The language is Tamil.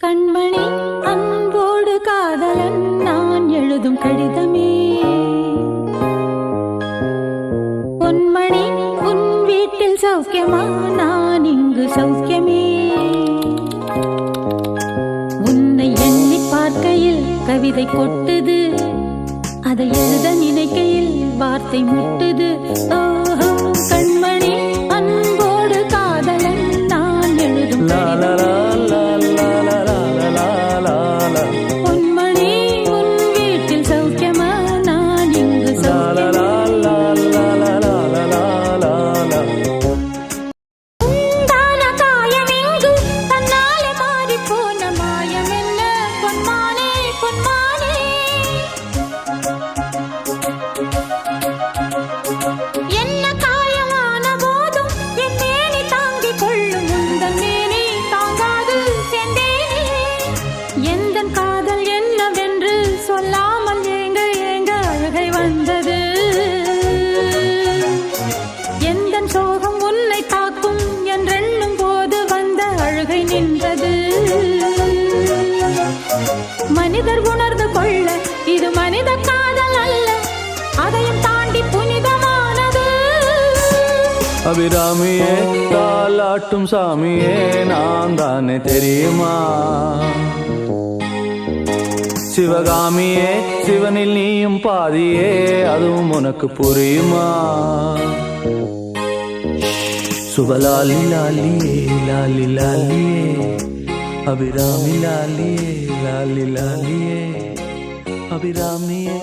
கண்மணி அன்போடு காதலன் நான் எழுதும் கடிதமே. பொன்மணி உன் வீட்டில் சௌக்கியமா, நான் இங்கு சௌக்கியமே. உன்னை எண்ணி பார்க்கையில் கவிதை கொட்டுது, அதை எழுத நினைக்கையில் வார்த்தை முட்டுது. ஓஹோ கண்மணி அன்போடு காதலன் நான் எழுதும் கடிதமே. பொன்மணி உன் வீட்டில் சௌக்கியமா, நான் இங்கு சௌக்கியமே. உண்டான காயம் இங்கு தன்னாலே மாறி போன மாயம் என்ன பொன்மானே பொன்மானே. என்ன காயமான போதும் என் மேனி தாங்கிக் கொள்ளும், உந்தன் மேனி தாங்காது செந்தேனே. எந்தன் காதல் என்னவென்று சொல்லாமல் ஏங்க ஏங்க அழுகை வந்தது. எந்தன் சோகம் உன்னை தாக்கும் என்றெண்ணும் போது வந்த அழுகை நின்றது. மனிதர் உணர்ந்து கொள்ள இது மனித காதல் அல்ல, அதையும் தாண்டி புனிதமானது. அபிராமியே தாலாட்டும் சாமியே நான் தானே தெரியுமா. சிவகாமியே சிவனில் நீயும் பாதியே, அதுவும் உனக்கு புரியுமா. சுபலாலி லாலியே லாலி லாலியே, அபிராமி லாலியே லாலி லாலியே, அபிராமியே